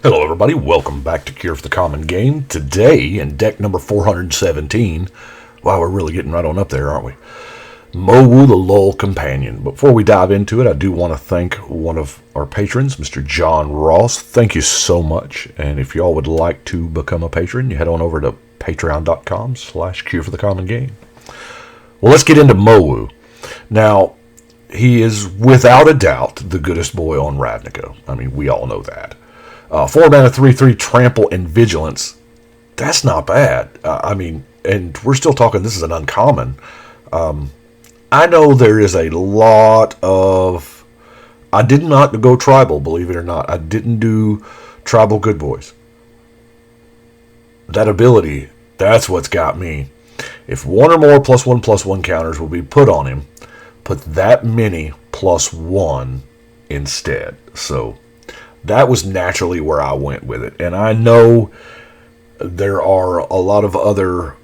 Hello everybody, welcome back to Cure for the Common Game. Today, in deck number 417, wow, we're really getting right on up there, aren't we? Mowu the Lull Companion. Before we dive into it, I do want to thank one of our patrons, Mr. John Ross. Thank you so much. And if y'all would like to become a patron, you head on over to patreon.com/Cure for the Common Game. Well, let's get into Mowu. Now, he is without a doubt the goodest boy on Ravnica. I mean, we all know that. 4 mana, 3/3, trample, and vigilance. That's not bad. And we're still talking, this is an uncommon. I know there is a lot of... I did not go tribal, believe it or not. I didn't do tribal good boys. That ability, that's what's got me. If one or more +1/+1 counters will be put on him, put that many +1 instead. So that was naturally where I went with it. And I know there are a lot of other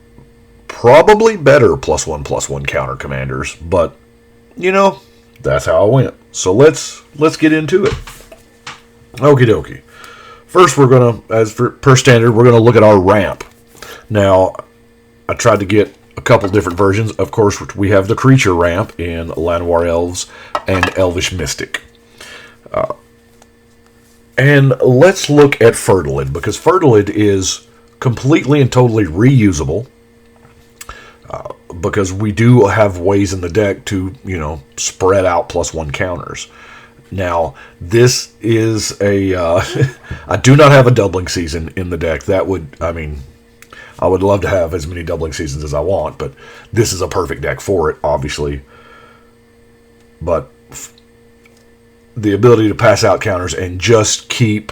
probably better +1/+1 counter commanders, but that's how I went. So let's get into it. Okie dokie. First, we're gonna, per standard, we're gonna look at our ramp. Now, I tried to get a couple different versions. Of course, we have the creature ramp in Llanowar Elves and Elvish Mystic. And let's look at Fertilid, because Fertilid is completely and totally reusable, because we do have ways in the deck to, spread out +1 counters. Now, this is a... I do not have a doubling season in the deck. That would, I would love to have as many doubling seasons as I want, but this is a perfect deck for it, obviously. But the ability to pass out counters and just keep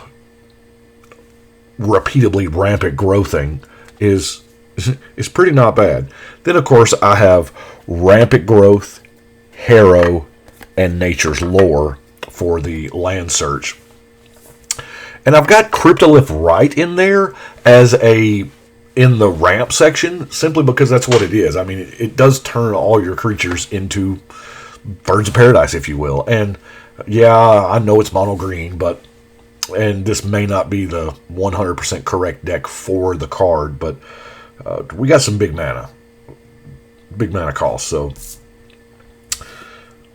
repeatedly rampant growthing is pretty not bad. Then, of course, I have Rampant Growth, Harrow, and Nature's Lore for the land search. And I've got Cryptolith Right in there as in the ramp section, simply because that's what it is. I mean, it does turn all your creatures into birds of paradise, if you will. And yeah, I know it's mono green, and this may not be the 100% correct deck for the card, but we got some big mana cost. So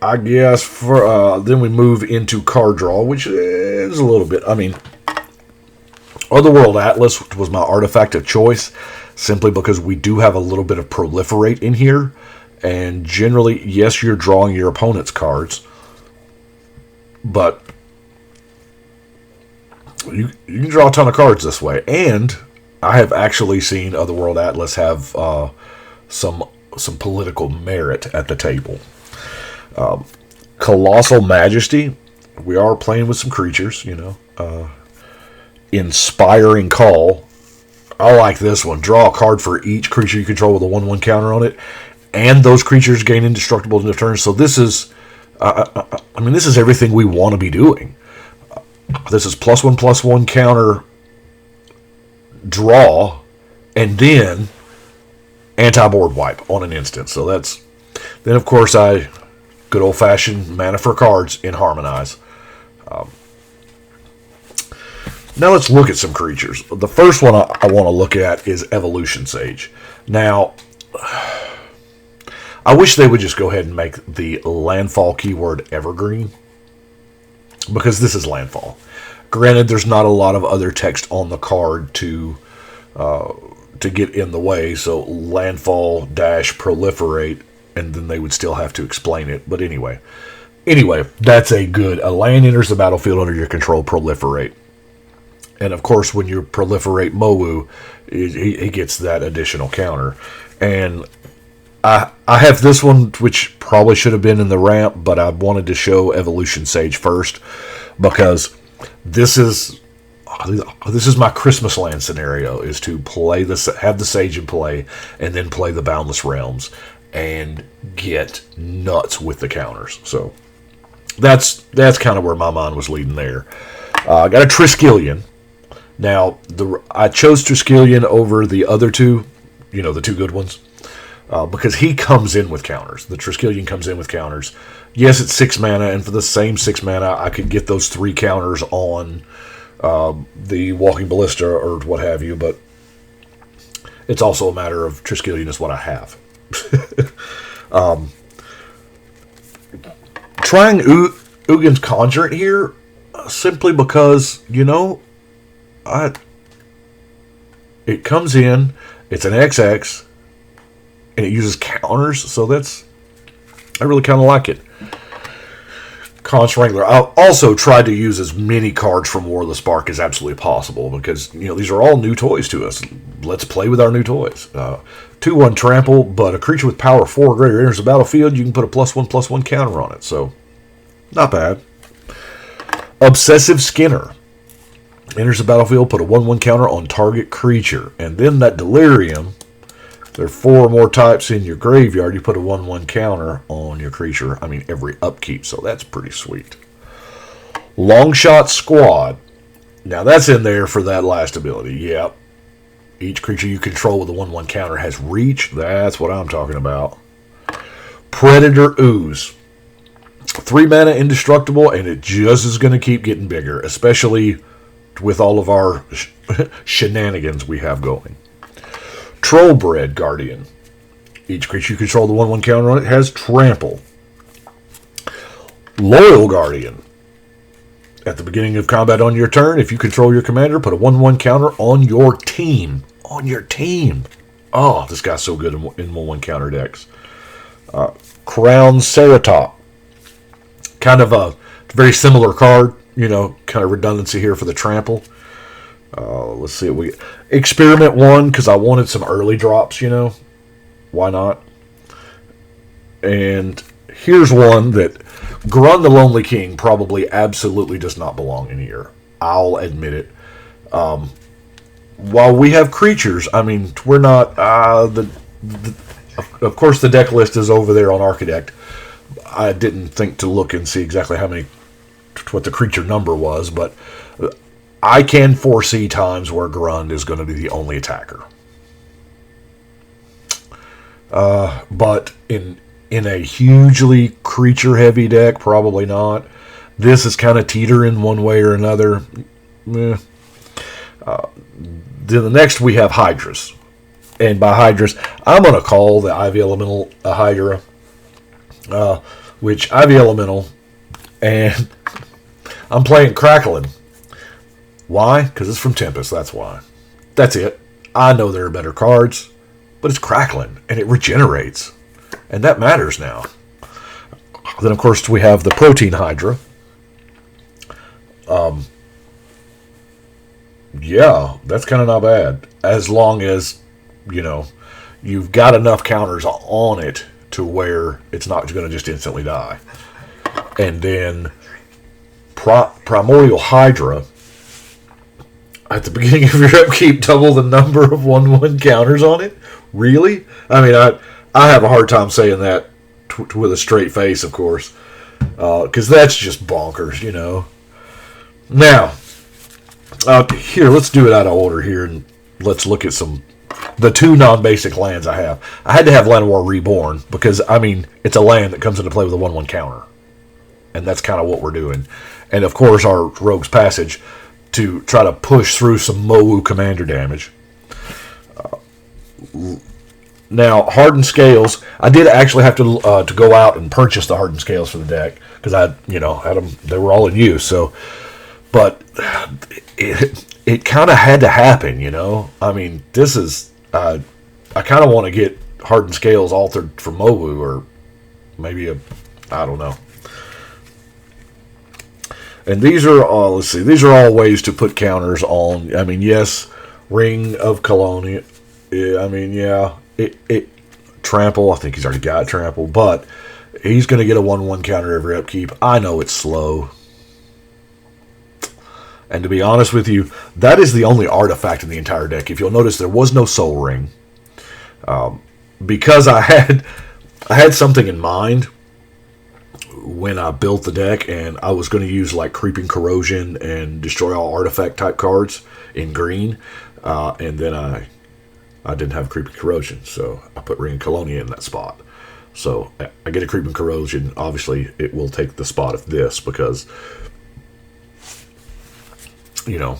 I guess for then we move into card draw, which is a little bit. Otherworld Atlas was my artifact of choice, simply because we do have a little bit of proliferate in here, and generally, yes, you're drawing your opponent's cards, but you can draw a ton of cards this way. And I have actually seen Otherworld Atlas have some political merit at the table. Colossal Majesty. We are playing with some creatures, Inspiring Call. I like this one. Draw a card for each creature you control with a 1/1 counter on it, and those creatures gain indestructible in their turn. So this is... this is everything we want to be doing. This is +1/+1 counter draw, and then anti-board wipe on an instant. So that's... Then, of course, good old-fashioned mana for cards in Harmonize. Now let's look at some creatures. The first one I want to look at is Evolution Sage. Now, I wish they would just go ahead and make the landfall keyword evergreen, because this is landfall. Granted, there's not a lot of other text on the card to get in the way, so landfall -proliferate, and then they would still have to explain it. But anyway, that's a land enters the battlefield under your control, proliferate. And of course, when you proliferate Mowu, he gets that additional counter. And I have this one, which probably should have been in the ramp, but I wanted to show Evolution Sage first, because this is my Christmas Land scenario, is to have the Sage in play, and then play the Boundless Realms, and get nuts with the counters. So that's kind of where my mind was leading there. I got a Triskelion. Now, I chose Triskelion over the other two, the two good ones, because he comes in with counters. The Triskelion comes in with counters. Yes, it's 6 mana, and for the same 6 mana, I could get those 3 counters on the Walking Ballista or what have you, but it's also a matter of Triskelion is what I have. Trying Ugin's Conjurant here simply because, it comes in, it's an XX, and it uses counters, so I really kind of like it. Conch Wrangler. I also tried to use as many cards from War of the Spark as absolutely possible because, these are all new toys to us. Let's play with our new toys. 2/1 trample, but a creature with power 4 or greater enters the battlefield, you can put a +1/+1 counter on it, so not bad. Obsessive Skinner. Enters the battlefield, put a 1/1 counter on target creature. And then that Delirium, if there are 4 or more types in your graveyard, you put a 1/1 counter on your creature. Every upkeep, so that's pretty sweet. Longshot Squad. Now that's in there for that last ability. Yep. Each creature you control with a 1/1 counter has reach. That's what I'm talking about. Predator Ooze. 3 mana indestructible, and it just is going to keep getting bigger, especially with all of our shenanigans we have going. Trollbred Guardian. Each creature you control the 1/1 counter on it has trample. Loyal Guardian. At the beginning of combat on your turn, if you control your commander, put a 1/1 counter on your team. On your team. Oh, this guy's so good in 1/1 counter decks. Crown Ceratop. Kind of a very similar card. Kind of redundancy here for the trample. Let's see what we get. Experiment 1, because I wanted some early drops, Why not? And here's one that Grun the Lonely King probably absolutely does not belong in here. I'll admit it. While we have creatures, we're not... of course, the deck list is over there on Architect. I didn't think to look and see exactly what the creature number was, but I can foresee times where Grund is going to be the only attacker. But in a hugely creature-heavy deck, probably not. This is kind of teetering one way or another. Then the next we have Hydras. And by Hydras, I'm going to call the Ivy Elemental a Hydra. Which Ivy Elemental, and I'm playing Crackling. Why? Because it's from Tempest, that's why. That's it. I know there are better cards, but it's Crackling, and it regenerates. And that matters now. Then, of course, we have the Protein Hydra. Yeah, that's kind of not bad. As long as, you've got enough counters on it to where it's not going to just instantly die. And then Primordial Hydra. At the beginning of your upkeep, double the number of 1/1 counters on it? Really? I have a hard time saying that with a straight face, of course. Because that's just bonkers, Now, here, let's do it out of order here, and let's look at the 2 non-basic lands I have. I had to have Llanowar Reborn, because, it's a land that comes into play with a 1/1 counter. And that's kind of what we're doing. And, of course, our Rogue's Passage to try to push through some Mowu commander damage. Now, Hardened Scales, I did actually have to go out and purchase the Hardened Scales for the deck, because I, had them, they were all in use, so... But it kind of had to happen, this is... I kind of want to get Hardened Scales altered for Mowu, or maybe I don't know. And these are all, these are all ways to put counters on. Yes, Ring of Colonia. Trample. I think he's already got Trample, but he's going to get a 1/1 counter every upkeep. I know it's slow. And to be honest with you, that is the only artifact in the entire deck. If you'll notice, there was no Soul Ring. Because I had something in mind when I built the deck, and I was going to use like Creeping Corrosion and Destroy All Artifact type cards in green, and then I didn't have Creeping Corrosion, so I put Ring of Colonia in that spot. So I get a Creeping Corrosion. Obviously, it will take the spot of this, because you know,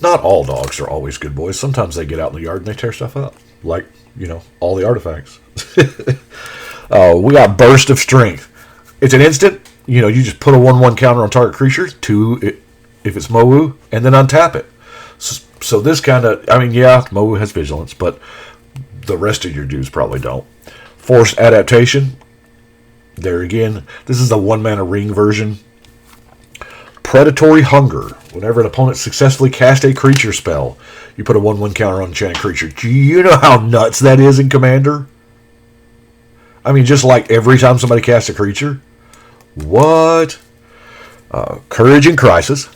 not all dogs are always good boys. Sometimes they get out in the yard and they tear stuff up, like, you know, all the artifacts. We got Burst of Strength. It's an instant. You know, you just put a 1/1 counter on target creature, 2 if it's Mowu, and then untap it. So this kind of, I mean, yeah, Mowu has vigilance, but the rest of your dudes probably don't. Forced Adaptation. There again, this is the 1-mana ring version. Predatory Hunger. Whenever an opponent successfully casts a creature spell, you put a 1/1 counter on enchanted creature. Do you know how nuts that is in Commander? I mean, just like every time somebody casts a creature. What? Courage in Crisis.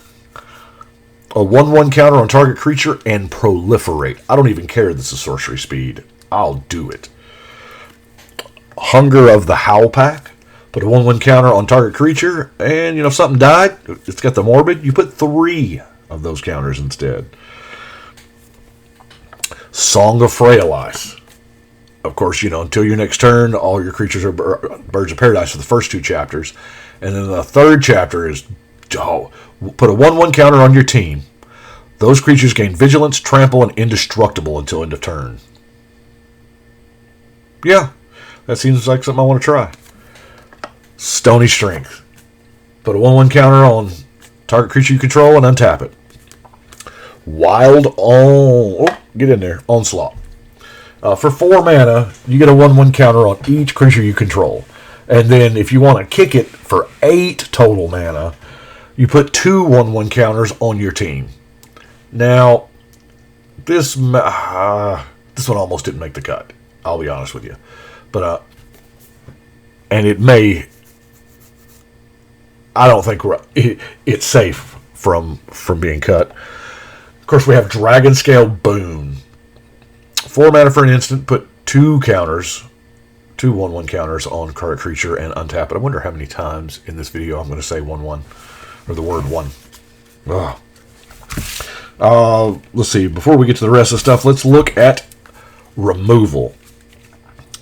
A 1/1 counter on target creature and Proliferate. I don't even care this is sorcery speed. I'll do it. Hunger of the Howl Pack. Put a 1/1 counter on target creature, and, you know, if something died, it's got the Morbid, you put 3 of those counters instead. Song of Frail Ice. Of course, you know, until your next turn, all your creatures are Birds of Paradise for the first 2 chapters. And then the 3rd chapter is, put a 1/1 counter on your team. Those creatures gain Vigilance, Trample, and Indestructible until end of turn. Yeah, that seems like something I want to try. Stony Strength. Put a 1/1 counter on target creature you control and untap it. Get in there. Onslaught. For 4 mana, you get a 1/1 counter on each creature you control. And then if you want to kick it for 8 total mana, you put 2 1/1 counters on your team. Now, this one almost didn't make the cut. I'll be honest with you. But, and it may... I don't think it's safe from being cut. Of course, we have Dragon Scale Boon. 4 mana for an instant. Put 2 counters, 2 1/1 counters on target creature and untap it. I wonder how many times in this video I'm going to say 1/1 or the word 1. Let's see. Before we get to the rest of the stuff, let's look at removal.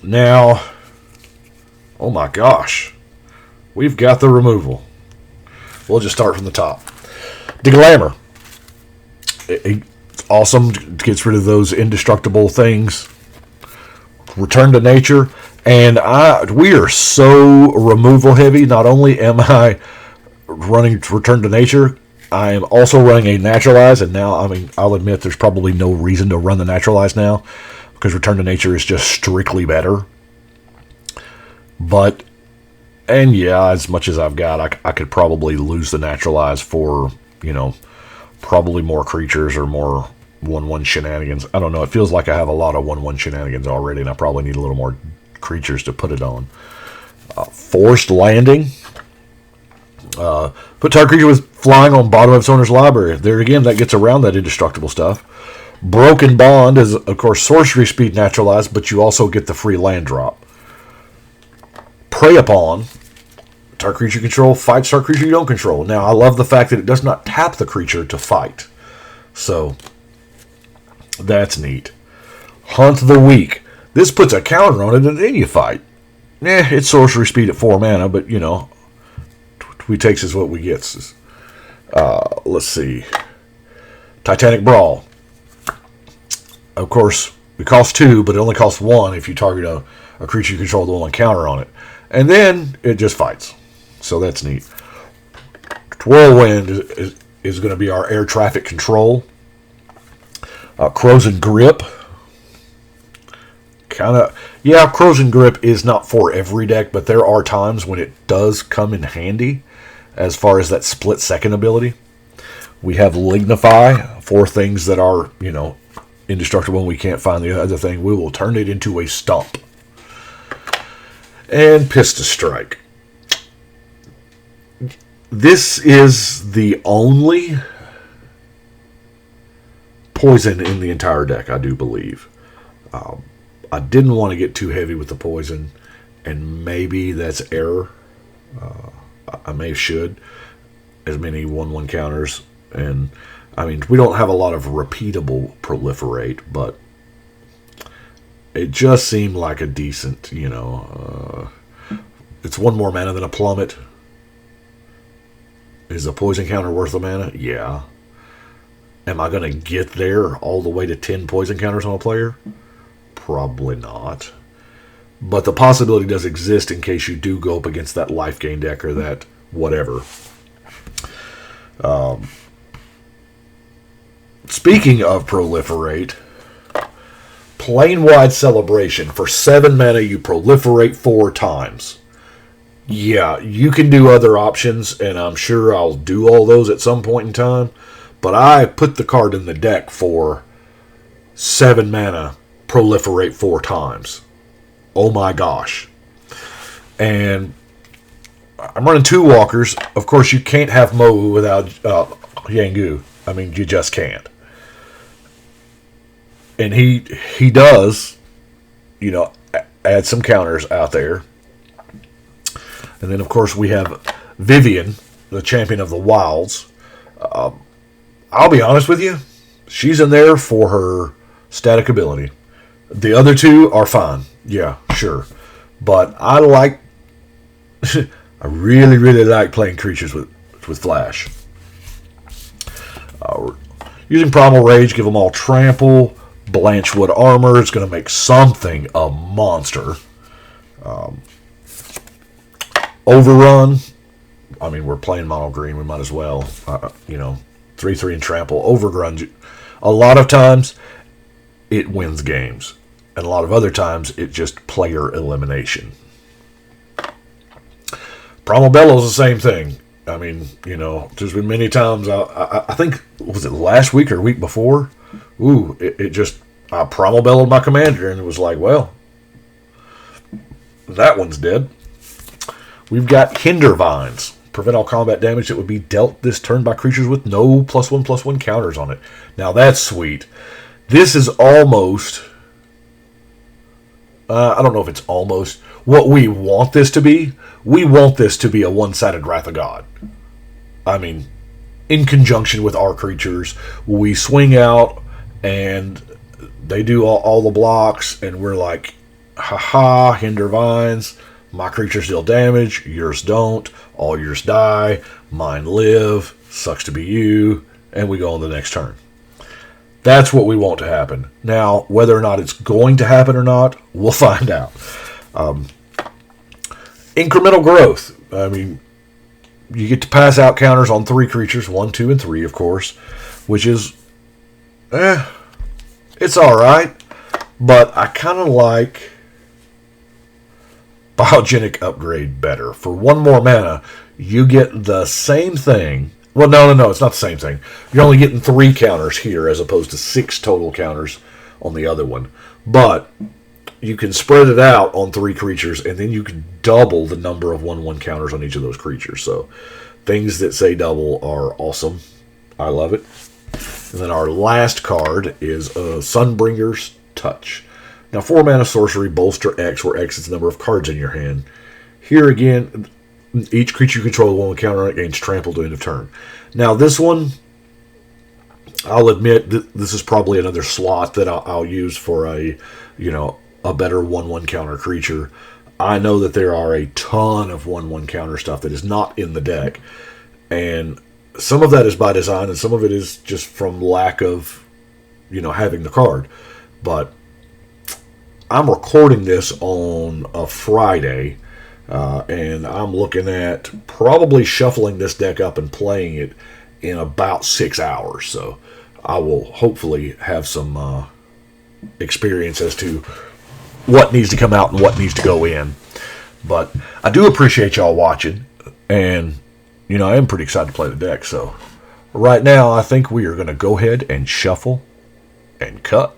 Now, oh my gosh, we've got the removal. We'll just start from the top. Deglamor. It's awesome. Gets rid of those indestructible things. Return to Nature. And we are so removal heavy. Not only am I running Return to Nature, I am also running a Naturalize. And now, I mean, I'll admit there's probably no reason to run the Naturalize now, because Return to Nature is just strictly better. But... and yeah, as much as I've got, I could probably lose the Naturalize for, you know, probably more creatures or more 1/1 shenanigans. I don't know. It feels like I have a lot of 1/1 shenanigans already, and I probably need a little more creatures to put it on. Forced Landing. Put target creature with flying on bottom of its owner's library. There again, that gets around that indestructible stuff. Broken Bond is, of course, sorcery speed naturalized, but you also get the free land drop. Prey Upon. Target creature you control fights target creature you don't control. Now, I love the fact that it does not tap the creature to fight. So, that's neat. Hunt the Weak. This puts a counter on it and then you fight. It's sorcery speed at 4 mana, but, you know, we takes is what we gets. Let's see. Titanic Brawl. Of course, it costs 2, but it only costs 1 if you target a creature you control with 1 counter on it. And then it just fights. So that's neat. Whirlwind is going to be our air traffic control. Crows and Grip. Crows and Grip is not for every deck, but there are times when it does come in handy as far as that split second ability. We have Lignify for things that are, you know, indestructible and we can't find the other thing. We will turn it into a stump. And Pista Strike. This is the only poison in the entire deck, I do believe. I didn't want to get too heavy with the poison, and maybe that's error. I may have should. As many 1/1 counters. And, I mean, we don't have a lot of repeatable Proliferate, but it just seemed like a decent, you know... it's 1 more mana than a Plummet. Is a poison counter worth a mana? Yeah. Am I going to get there all the way to 10 poison counters on a player? Probably not. But the possibility does exist in case you do go up against that life gain deck or that whatever. Speaking of proliferate, Plane-wide Celebration. For 7 mana, you proliferate 4 times. Yeah, you can do other options, and I'm sure I'll do all those at some point in time. But I put the card in the deck for 7 mana, proliferate 4 times. Oh my gosh. And I'm running 2 walkers. Of course, you can't have Mowu without Yangu. I mean, you just can't. And he does, add some counters out there. And then, of course, we have Vivian, the champion of the wilds. I'll be honest with you. She's in there for her static ability. The other 2 are fine. Yeah, sure. But I like... I really, really like playing creatures with Flash. Using Primal Rage, give them all trample. Blanchwood Armor is going to make something a monster. Overrun. I mean, we're playing mono green. We might as well. 3/3 and trample. Overrun. A lot of times, it wins games. And a lot of other times, it just player elimination. Primal Bellow's the same thing. I mean, there's been many times, I think, was it last week or week before? Ooh, I Primal Bellowed my commander, and it was like, well, that one's dead. We've got Hinder Vines. Prevent all combat damage that would be dealt this turn by creatures with no +1/+1 counters on it. Now, that's sweet. This is almost... I don't know if it's almost what we want this to be. We want this to be a one-sided Wrath of God. I mean, in conjunction with our creatures, we swing out and they do all the blocks, and we're like, haha, Hinder Vines, my creatures deal damage, yours don't, all yours die, mine live, sucks to be you, and we go on the next turn. That's what we want to happen. Now, whether or not it's going to happen or not, we'll find out. Incremental growth. I mean, you get to pass out counters on 3 creatures, 1, 2, and 3, of course, which is, it's alright. But I kind of like Biogenic Upgrade better. For 1 more mana, you get the same thing. Well, no, it's not the same thing. You're only getting 3 counters here as opposed to 6 total counters on the other one. But you can spread it out on 3 creatures, and then you can double the number of 1/1 counters on each of those creatures. So things that say double are awesome. I love it. And then our last card is Sunbringer's Touch. Now, 4 mana sorcery, bolster X, where X is the number of cards in your hand. Here again, each creature you control with 1 counter on it gains trample to end of turn. Now, this one, I'll admit, this is probably another slot that I'll use for a better 1/1 counter creature. I know that there are a ton of 1/1 counter stuff that is not in the deck, and some of that is by design, and some of it is just from lack of, having the card. But I'm recording this on a Friday, and I'm looking at probably shuffling this deck up and playing it in about 6 hours. So I will hopefully have some experience as to what needs to come out and what needs to go in. But I do appreciate y'all watching, and I am pretty excited to play the deck. So right now, I think we are going to go ahead and shuffle and cut.